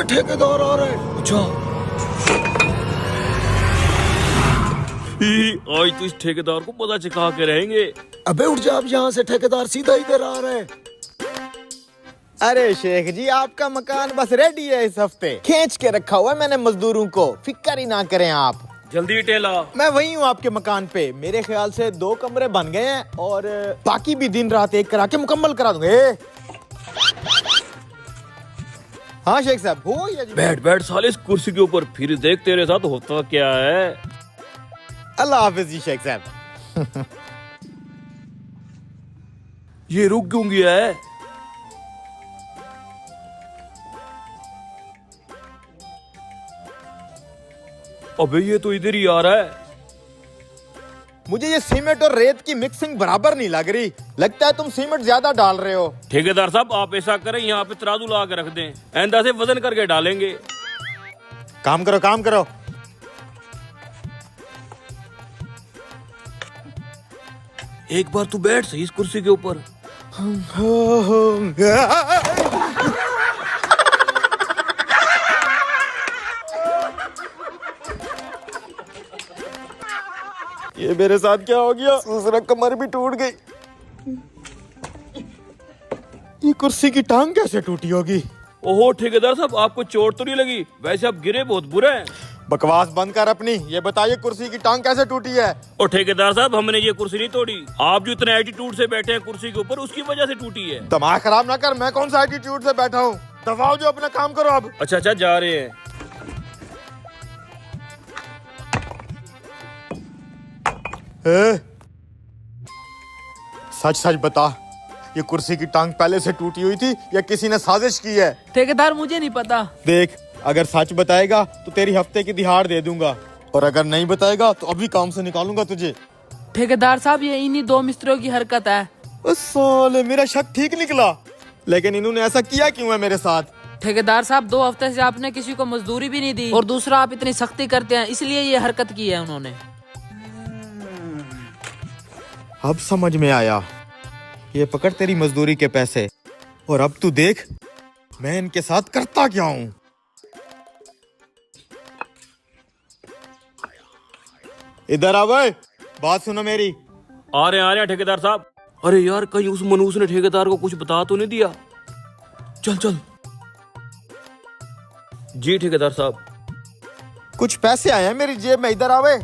अबे ठेकेदार आ रहे हैं। अच्छा, आज तो इस ठेकेदार को पता चका के रहेंगे। अबे उठ जा अब यहाँ से, ठेकेदार सीधा इधर आ रहे हैं। अरे शेख जी, आपका मकान बस रेडी है, इस हफ्ते खींच के रखा हुआ है मैंने मजदूरों को, फिक्र ही ना करें आप। जल्दी टेला। मैं वही हूँ आपके मकान पे। मेरे ख्याल से 2 कमरे बन गए हैं और बाकी भी दिन रात एक करा के मुकम्मल करा दूंगे। हाँ शेख साहब, हो या जी? बैठ बैठ साले इस कुर्सी के ऊपर, फिर देख तेरे साथ होता क्या है। अल्लाह हाफिज जी शेख साहब। ये रुक क्यों गया है? अबे ये तो इधर ही आ रहा है। मुझे ये सीमेंट और रेत की मिक्सिंग बराबर नहीं लग रही, लगता है तुम सीमेंट ज्यादा डाल रहे हो। ठेकेदार साहब आप ऐसा करें, यहाँ पे तराजू लगा के रख दें, ऐंदा से वजन करके डालेंगे। काम करो काम करो। एक बार तू बैठ सही इस कुर्सी के ऊपर। ये मेरे साथ क्या हो गया? दूसरा कमर भी टूट गई। ये कुर्सी की टांग कैसे टूटी होगी? ओहो ठेकेदार साहब, आपको चोट तो नहीं लगी? वैसे आप गिरे बहुत बुरे हैं। बकवास बंद कर अपनी। ये बताइए कुर्सी की टांग कैसे टूटी है? और ठेकेदार साहब, हमने ये कुर्सी नहीं तोड़ी, आप जो इतने एटीट्यूड से बैठे हैं कुर्सी के ऊपर, उसकी वजह से टूटी है। दिमाग खराब ना कर, मैं कौन सा एटीट्यूड से बैठा हूँ? दबाओ जो, अपना काम करो अब। अच्छा अच्छा, जा रहे हैं। सच सच बता, ये कुर्सी की टांग पहले से टूटी हुई थी या किसी ने साजिश की है? ठेकेदार मुझे नहीं पता। देख, अगर सच बताएगा तो तेरी हफ्ते की दिहाड़ दे दूंगा, और अगर नहीं बताएगा तो अभी काम से निकालूंगा तुझे। ठेकेदार साहब, ये इन्हीं 2 मिस्त्रियों की हरकत है। साले, मेरा शक ठीक निकला, लेकिन इन्होंने ऐसा किया क्यों है मेरे साथ? ठेकेदार साहब, 2 हफ्ते से आपने किसी को मजदूरी भी नहीं दी, और दूसरा आप इतनी सख्ती करते हैं, इसलिए ये हरकत की है उन्होंने। अब समझ में आया। ये पकड़ तेरी मजदूरी के पैसे, और अब तू देख मैं इनके साथ करता क्या हूँ। इधर आ भाई, बात सुनो मेरी। आ रहे हैं ठेकेदार साहब। अरे यार, कहीं उस मनूस ने ठेकेदार को कुछ बता तो नहीं दिया? चल चल। जी ठेकेदार साहब। कुछ पैसे आए हैं मेरी जेब में, इधर आवे।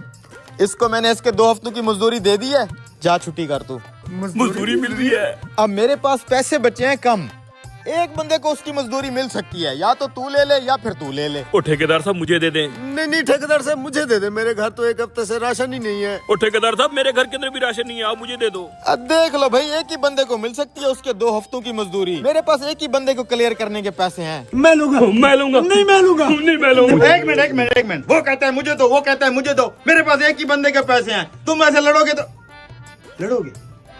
इसको मैंने इसके 2 हफ्तों की मजदूरी दे दी है, जा छुट्टी कर तू। मजदूरी मिल रही है। अब मेरे पास पैसे बचे हैं कम, एक बंदे को उसकी मजदूरी मिल सकती है, या तो तू ले ले या फिर तू ले ले। ओ ठेकेदार साहब, मुझे दे दें। नहीं नहीं ठेकेदार साहब, मुझे दे दे, मेरे घर तो 1 हफ्ते से राशन ही नहीं है। ओ ठेकेदार साहब, मेरे घर के अंदर भी राशन नहीं है, आप मुझे दे दो। अब देख लो भाई, एक ही बंदे को मिल सकती है उसके 2 हफ्तों की मजदूरी। मेरे पास एक ही बंदे को क्लियर करने के पैसे हैं। मैं लूंगा। मैं लूंगा। नहीं मैं लूंगा। नहीं मैं लूंगा। एक मिनट, वो कहता है मुझे दो, वो कहता है मुझे दो। मेरे पास एक ही बंदे के पैसे हैं, तुम ऐसे लड़ोगे तो लड़ोगे?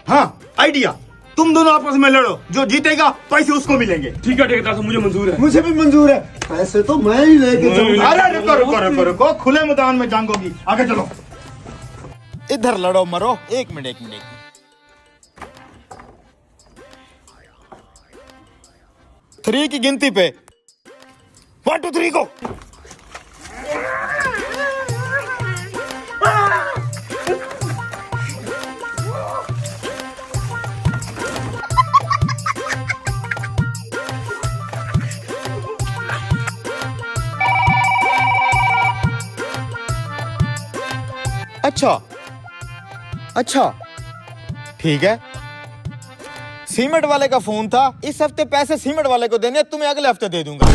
हाँ, आइडिया, तुम दोनों आपस में लड़ो, जो जीतेगा पैसे उसको मिलेंगे। ठीक है ठेकेदार साहब, मुझे मंजूर है। मुझे भी मंजूर है, पैसे तो मैं ही लेके जाऊंगा। अरे रुको रुको रुको रुको, खुले मैदान में जंग होगी, आगे चलो। इधर लड़ो मरो। एक मिनट 3 की गिनती पे 1 2 3 को। अच्छा ठीक है। सीमेंट वाले का फोन था, इस हफ्ते पैसे सीमेंट वाले को देने, तुम्हें अगले हफ्ते दे दूंगा।